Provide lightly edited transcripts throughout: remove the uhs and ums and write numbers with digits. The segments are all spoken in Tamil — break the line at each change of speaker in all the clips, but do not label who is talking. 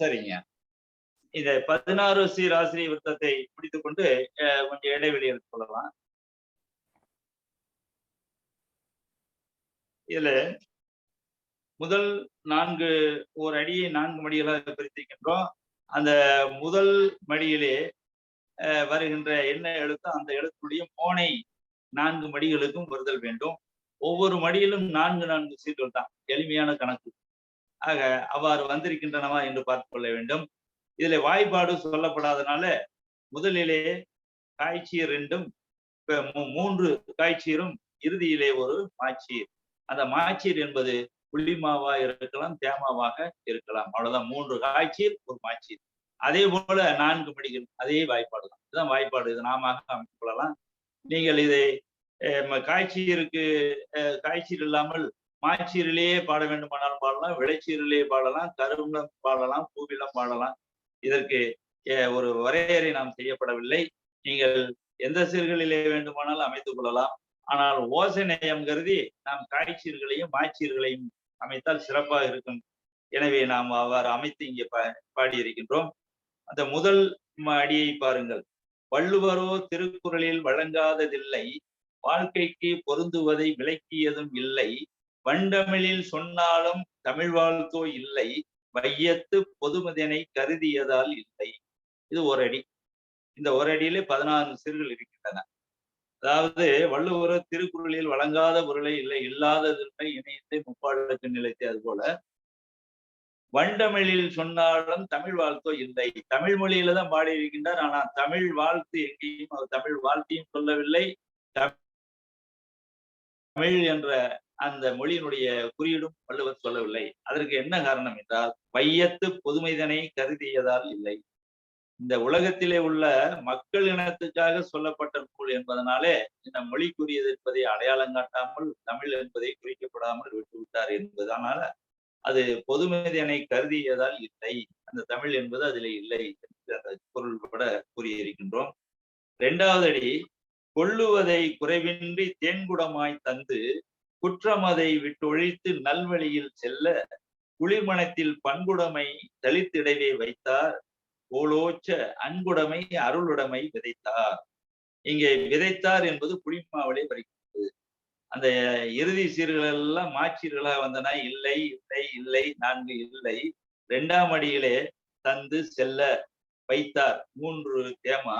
சரிங்க. இந்த 16 சீர் ஆசிரிய விருத்தத்தை முடித்துக் கொண்டு கொஞ்சம் இடைவெளி எடுத்துக் கொள்ளலாம். இதுல முதல் 4 ஒரு அடியை 4 மடிகளாக பிரித்திருக்கின்றோம். அந்த முதல் மடியிலே வருகின்ற என்ன எழுத்தோ அந்த எழுத்துடைய மோனை 4 மடிகளுக்கும் வருதல் வேண்டும். ஒவ்வொரு மடியிலும் 4 சீர்கள் தான். எளிமையான கணக்கு. ஆக அவ்வாறு வந்திருக்கின்றனவா என்று பார்த்துக் கொள்ள வேண்டும். இதுல வாய்ப்பாடு சொல்லப்படாதனால முதலிலே காய்ச்சீர் 2ம் 3 காய்ச்சீரும் இறுதியிலே ஒரு மாச்சீர். அந்த மாச்சீர் என்பது புள்ளிமாவா இருக்கலாம், தேமாவாக இருக்கலாம். அவ்வளவுதான். 3 காய்ச்சீர், ஒரு மாச்சீர். அதே போல 4 மடிகள், அதே வாய்ப்பாடு தான். இதுதான் வாய்ப்பாடு. இது நாம அமைத்துக் கொள்ளலாம். நீங்கள் இதை காய்ச்சீருக்கு காய்ச்சீர் இல்லாமல் மாச்சீரிலேயே பாட வேண்டுமானாலும் பாடலாம், விளைச்சீரிலேயே பாடலாம், கருவிலம் பாடலாம், பூவிலம் பாடலாம். இதற்கு ஒரு வரையறை நாம் செய்யப்படவில்லை. நீங்கள் எந்த சீர்களிலே வேண்டுமானாலும் அமைத்துக் கொள்ளலாம். ஆனால் ஓசை நயம் கருதி நாம் காய்ச்சீர்களையும் மாய்ச்சீர்களையும் அமைத்தால் சிறப்பாக இருக்கும். எனவே நாம் அவ்வாறு அமைத்து இங்கே பாடியிருக்கின்றோம். அந்த முதல் அடியை பாருங்கள். வள்ளுவரோ திருக்குறளில் வழங்காததில்லை, வாழ்க்கைக்கு பொருந்துவதை விளக்கியதும் இல்லை, வண்டமிழில் சொன்னாலும் தமிழ் வாழ்த்தோ இல்லை, வையத்து பொதுமதினை கருதியதால் இல்லை. இது ஒரு அடி. இந்த ஒரு அடியிலே 16 சீர்கள் இருக்கின்றன. அதாவது வள்ளுவரோ திருக்குறளில் வழங்காத பொருளை இல்லை, இல்லாததில்லை, இணையத்தை முப்பாடுக்கு நிலைத்தே. அது போல வண்டமிழில் சொன்னாலும் தமிழ் வாழ்த்தோ இல்லை. தமிழ் மொழியில தான் பாடி இருக்கின்றார். ஆனா தமிழ் வாழ்த்து எங்கேயும் அவர் தமிழ் வாழ்த்தையும் சொல்லவில்லை. தமிழ் என்ற அந்த மொழியினுடைய குறியீடும் வள்ளுவர் சொல்லவில்லை. அதற்கு என்ன காரணம் என்றால், வையத்து பொதுமைதனை கருதியதால் இல்லை. இந்த உலகத்திலே உள்ள மக்கள் இனத்துக்காக சொல்லப்பட்ட நூல் என்பதனாலே இந்த மொழிக்குரியது என்பதை அடையாளம் காட்டாமல் தமிழ் என்பதை குறிக்கப்படாமல் விட்டுவிட்டார் என்பதனால அது பொதுமதியனை கருதியதால் இல்லை. அந்த தமிழ் என்பது அதில் இல்லை என்று அந்த பொருள் கூட கூறியிருக்கின்றோம். 2வது அடி, கொள்ளுவதை குறைவின்றி தேன்குடமாய் தந்து குற்றமதை விட்டொழித்து நல்வழியில் செல்ல குளிர்மணத்தில் பண்புடைமை தளித்திடவே வைத்தார், போலோச்ச அன்புடைமை அருளுடைமை விதைத்தார். இங்கே விதைத்தார் என்பது புளிமாவளை வருகிறது. அந்த இறுதி சீர்கள் எல்லாம் மாச்சீர்களாக வந்தன. இல்லை இல்லை இல்லை, 4 இல்லை. 2ஆம் அடியிலே தந்து செல்ல வைத்தார் 3 தேமா,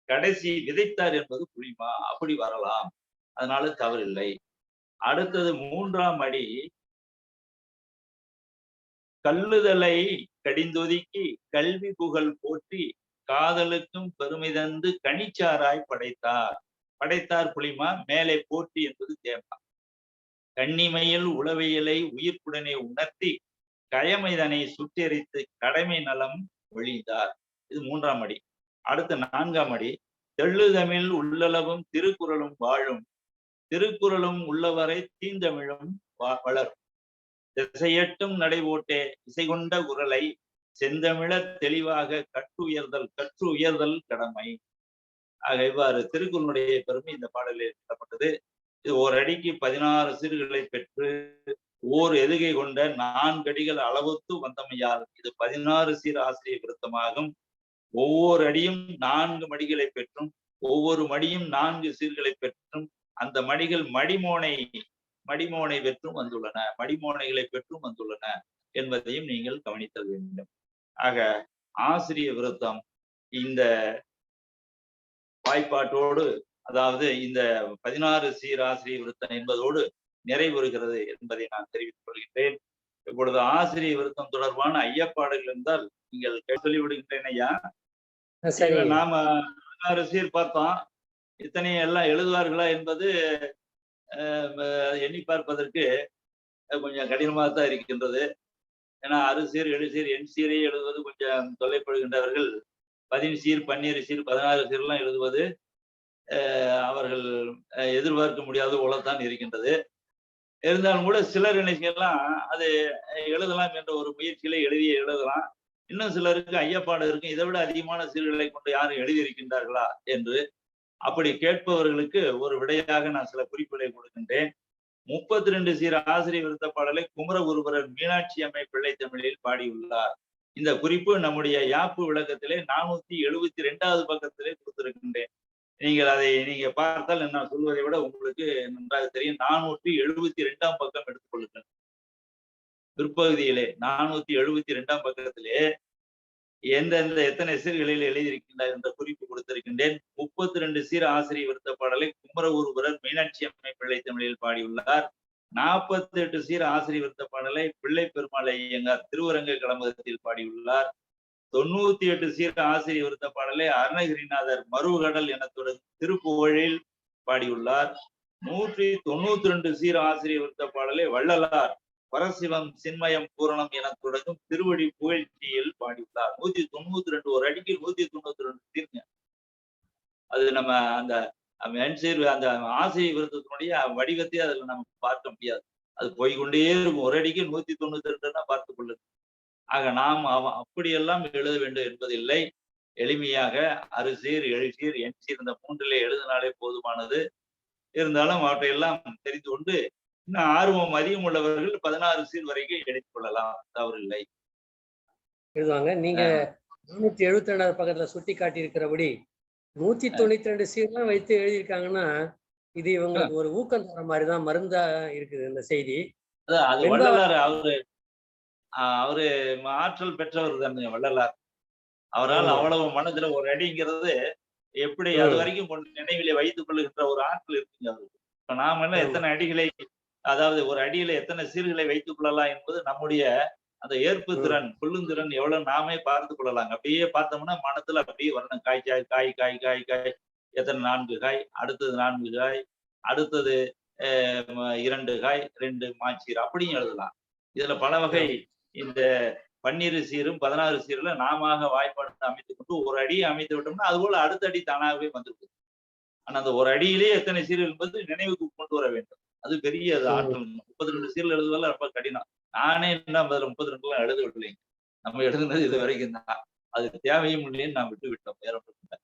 கடைசி விதைத்தார் என்பது புளிமா. அப்படி வரலாம், அதனால தவறில்லை. அடுத்தது 3ஆம் அடி, கல்லுதலை கடிந்தொதுக்கி கல்வி புகழ் போற்றி காதலுக்கும் பெருமை தந்து கனிச்சாராய் படைத்தார். படைத்தார் புளிமா, மேலே போற்றி என்பது தேமா. கண்ணிமையில் உளவியலை உயிர்ப்புடனே உணர்த்தி கயமைதனை சுட்டெரித்து கடமை நலம் ஒழிந்தார். இது 3ஆம் அடி. அடுத்த 4ஆம் அடி, தெள்ளுதமிழ் உள்ளளவும் திருக்குறளும் வாழும், திருக்குறளும் உள்ளவரை தீந்தமிழும் வளரும், திசையட்டும் நடைபோட்டே இசை கொண்ட குரலை செந்தமிழ தெளிவாக கற்று உயர்தல் கடமை. ஆக இவ்வாறு திருக்குறளுடைய பெருமை இந்த பாடலில் எழுதப்பட்டது. இது ஒரு அடிக்கு 16 சீர்களை பெற்று ஓர் எதுகை கொண்ட 4 அடிகள் அளவுத்து வந்தமையால் இது 16 சீர் ஆசிரிய விருத்தமாகும். ஒவ்வொரு அடியும் 4 மடிகளை பெற்றும் ஒவ்வொரு மடியும் 4 சீர்களை பெற்றும் அந்த மடிகள் மடிமோனை பெற்றும் வந்துள்ளன, மடிமோனைகளை பெற்றும் வந்துள்ளன என்பதையும் நீங்கள் கவனித்தல் வேண்டும். ஆக ஆசிரிய விருத்தம் இந்த வாய்ப்பாட்டோடு, அதாவது இந்த 16 சீர் ஆசிரிய விருத்தம் என்பதோடு நிறைவுறுகிறது என்பதை நான் தெரிவித்துக் கொள்கின்றேன். இப்பொழுது ஆசிரிய விருத்தம் தொடர்பான ஐயப்பாடுகள் இருந்தால் நீங்கள் சொல்லிவிடுகின்றேன் ஐயா. நாம 16 சீர் பார்த்தோம். இத்தனை எல்லாம் எழுதுவார்களா என்பது எண்ணி பார்ப்பதற்கு கொஞ்சம் கடினமாக தான் இருக்கின்றது. ஏன்னா 6 சீர் 7 சீர் எண் சீரை எழுதுவது கொஞ்சம் தொல்லைப்படுகின்றவர்கள் 10 சீர் 12 சீர் 16 சீர்லாம் எழுதுவது அவர்கள் எதிர்பார்க்க முடியாத போலத்தான் இருக்கின்றது. இருந்தாலும் கூட சிலர் என்ன செய்யலாம், அது எழுதலாம் என்ற ஒரு முயற்சியில எழுதலாம். இன்னும் சிலருக்கு ஐயப்பாடு இருக்கும், இதை விட அதிகமான சீர்களை கொண்டு யாரும் எழுதியிருக்கின்றார்களா என்று. அப்படி கேட்பவர்களுக்கு ஒரு விடையாக நான் சில குறிப்புகளை கொடுக்கின்றேன். 32 சீர் ஆசிரிய விருத்த பாடலை குமரகுருபரர் மீனாட்சி அம்மை பிள்ளை தமிழில் பாடியுள்ளார். இந்த குறிப்பு நம்முடைய யாப்பு விளக்கத்திலே 472வது பக்கத்திலே கொடுத்திருக்கின்றேன். நீங்கள் அதை நீங்க பார்த்தால் நான் சொல்வதை விட உங்களுக்கு நன்றாக தெரியும். 472ஆம் பக்கம் எடுத்துக் கொள்ளுங்கள். பிற்பகுதியிலே 472ஆம் பக்கத்திலே எந்தெந்த எத்தனை சீர்களில் எழுதியிருக்கின்றார் என்ற குறிப்பு கொடுத்திருக்கின்றேன். 32 சீர் ஆசிரிய விருத்த பாடலை குமரகுருபரர் மீனாட்சி அம்மை பிள்ளை தமிழில் பாடியுள்ளார். 48 சீர் ஆசிரிய விருத்த பாடலை பிள்ளை பெருமாள் ஐயங்கார் திருவரங்க களமகத்தில் பாடியுள்ளார். 98 சீர் ஆசிரிய விருத்த பாடலை அருணகிரிநாதர் மருவகடல் என தொடங்கும் திருப்புகழில் பாடியுள்ளார். 192 சீர் ஆசிரிய விருத்த பாடலை வள்ளலார் பரசிவம் சின்மயம் பூரணம் என தொடங்கும் திருவடி புகழ்ச்சியில் பாடியுள்ளார். 192 ஒரு அடிக்கு 192 சீர்ங்க. அது நம்ம அந்த அந்த ஆசிரிய விருத்தத்தினுடைய வடிவத்தை அதுல நம்ம பார்க்க முடியாது. அது போய்கொண்டே இருக்கும். ஒரு அடிக்கு 192 பார்த்துக் கொள்ளுங்க. ஆக நாம் அப்படியெல்லாம் எழுத வேண்டும் என்பதில்லை. எளிமையாக 6 சீர் 7 சீர் 8 சீர் இந்த 3லே எழுதினாலே போதுமானது. இருந்தாலும் அவற்றையெல்லாம் தெரிந்து கொண்டு இன்னும் ஆர்வம் அதிகம் உள்ளவர்கள் 16 சீர் வரைக்கும் எடுத்துக் கொள்ளலாம், தவறில்லை.
எழுதுவாங்க. நீங்க 472வது பக்கத்துல சுட்டி காட்டி இருக்கிறபடி 192 சீர்லாம் வைத்து எழுதியிருக்காங்கன்னா இது இவங்களுக்கு ஒரு ஊக்கம் தர மாதிரிதான் மருந்தா இருக்குது இந்த செய்தி.
அது வள்ளலார் அவரு ஆற்றல் பெற்றவர் தானே வள்ளலார். அவரால் அவ்வளவு மனதுல ஒரு அடிங்கிறது எப்படி அது வரைக்கும் நினைவிலே வைத்துக் கொள்ளுகின்ற ஒரு ஆற்றல் இருக்குங்க அவருக்கு. இப்ப நாம எல்லாம் எத்தனை அடிகளை, அதாவது ஒரு அடியில எத்தனை சீர்களை வைத்துக் கொள்ளலாம் என்பது நம்முடைய அந்த ஏற்பு திறன் கொள்ளுந்திறன் எவ்வளவு நாமே பார்த்து கொள்ளலாம். அப்படியே பார்த்தோம்னா மனத்துல அப்படியே வரணும். காய் காய் காய் காய் காய் காய் எத்தனை 4 காய், அடுத்தது 4 காய், அடுத்தது 2 காய் 2 மாச்சீர் அப்படியும் எழுதலாம். இதுல பல வகை இந்த 12 சீரும் 16 சீர்ல நாம வாய்ப்பாடு அமைத்துக் கொண்டு ஒரு அடியை அமைத்து விட்டோம்னா அது போல அடுத்த அடி தானாகவே வந்துருக்கு. ஆனா அந்த ஒரு அடியிலே எத்தனை சீர் என்பது நினைவுக்கு கொண்டு வர வேண்டும். அது பெரிய ஆற்றல். 32 சீர்ல எழுதுவதெல்லாம் ரொம்ப கடினம். நானே என்ன அதுல 32 எல்லாம் எழுதவில்லைங்க. நம்ம எழுதுனது இது வரைக்கும் தான். அது தேவையும் இல்லைன்னு நான் விட்டு விட்டோம். வேற ஒன்றும் இல்லை.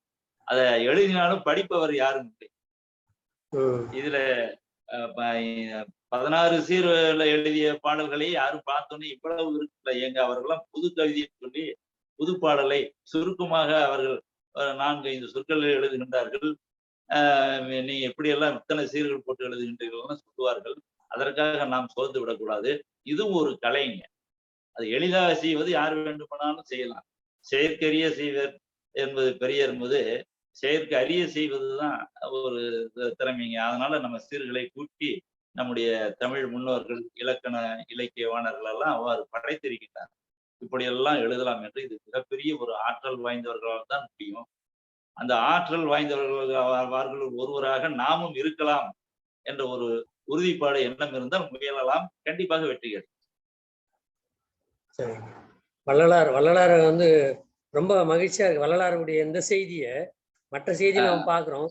அதை எழுதினாலும் படிப்பவர் யாரும் இல்லை. இதுல 16 சீர்ல எழுதிய பாடல்களை யாரும் பார்த்தோன்னே இவ்வளவு இருக்குல்ல எங்க அவர்கள்லாம் புது கவிதையை சொல்லி புது பாடலை சுருக்கமாக அவர்கள் 4-5 சொற்கள் எழுதுகின்றார்கள். நீ எப்படியெல்லாம் இத்தனை சீர்கள் போட்டு எழுதுகின்றீர்கள் சொல்லுவார்கள். அதற்காக நாம் சோர்ந்து விடக்கூடாது. இதுவும் ஒரு கலைங்க. அது எளிதாக செய்வது யார் வேண்டுமானாலும் செய்யலாம். செயற்கரிய செய்வர் என்பது பெரிய என்பது செயற்கு அறிய செய்வதுதான் ஒரு திறமைங்க. அதனால நம்ம சீர்களை கூட்டி நம்முடைய தமிழ் முன்னோர்கள் இலக்கண இலக்கியவாணர்கள் எல்லாம் அவ்வாறு படைத்திருக்கின்றார். இப்படியெல்லாம் எழுதலாம் என்று இது மிகப்பெரிய ஒரு ஆற்றல் வாய்ந்தவர்களால் தான் முடியும். அந்த ஆற்றல் வாய்ந்தவர்கள் ஒருவராக நாமும் இருக்கலாம் என்ற ஒரு உறுதிப்பாடு எண்ணம் இருந்தால் முயலலாம். கண்டிப்பாக வெற்றி கிடைக்கும்.
சரி, வள்ளலார் வந்து ரொம்ப மகிழ்ச்சியா இருக்கு. வள்ளலாருடைய எந்த செய்திய மற்ற செய்தி நம்ம பாக்குறோம்.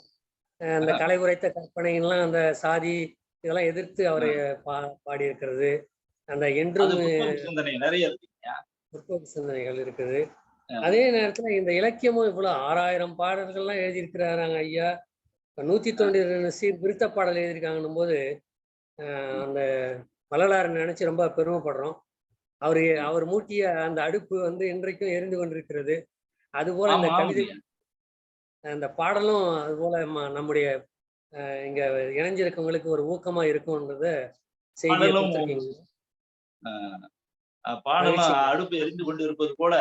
அந்த கலை உரைத்த கற்பனைலாம் அந்த சாதி இதெல்லாம் எதிர்த்து அவரை பாடி இருக்கிறது. அந்த என்றும்
நிறைய
முற்போக்கு சிந்தனைகள் இருக்குது. அதே நேரத்துல இந்த இலக்கியமும் இவ்வளவு 6000 பாடல்கள்லாம் எழுதியிருக்கிறாங்க ஐயா. 192 சீர் விருத்த பாடல் எழுதியிருக்காங்கன்னும் போது அந்த வள்ளலாரை நினைச்சு ரொம்ப பெருமைப்படுறோம். அவர் மூட்டிய அந்த அடுப்பு வந்து இன்றைக்கும் எரிந்து கொண்டிருக்கிறது. அதுபோல இந்த கவிதை அந்த பாடலும் அது போல நம்முடைய இங்க இணைஞ்சிருக்கவங்களுக்கு ஒரு ஊக்கமா இருக்கும்ன்றத செய்தி.
பாடலும் அடுப்பு எரிந்து கொண்டு இருப்பது போல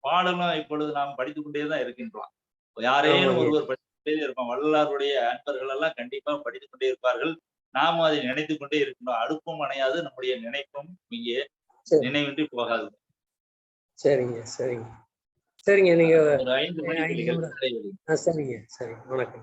பாடலும் இப்பொழுது நாம் படித்துக் கொண்டேதான் இருக்கின்றோம். யாரேனும் ஒருவர் படித்துக் கொண்டே இருப்போம். வள்ளலாருடைய அன்பர்கள் எல்லாம் கண்டிப்பா படித்துக் கொண்டே இருப்பார்கள். நாமும் அதை நினைத்துக் கொண்டே இருக்கின்றோம். அடுப்பும் அணையாது, நம்முடைய நினைப்பும் இங்கே நினைவின்றி போகாது.
சரிங்க சரிங்க சரிங்க. நீங்க
ஒரு 5 மணி
சரிங்க சரி, வணக்கம்.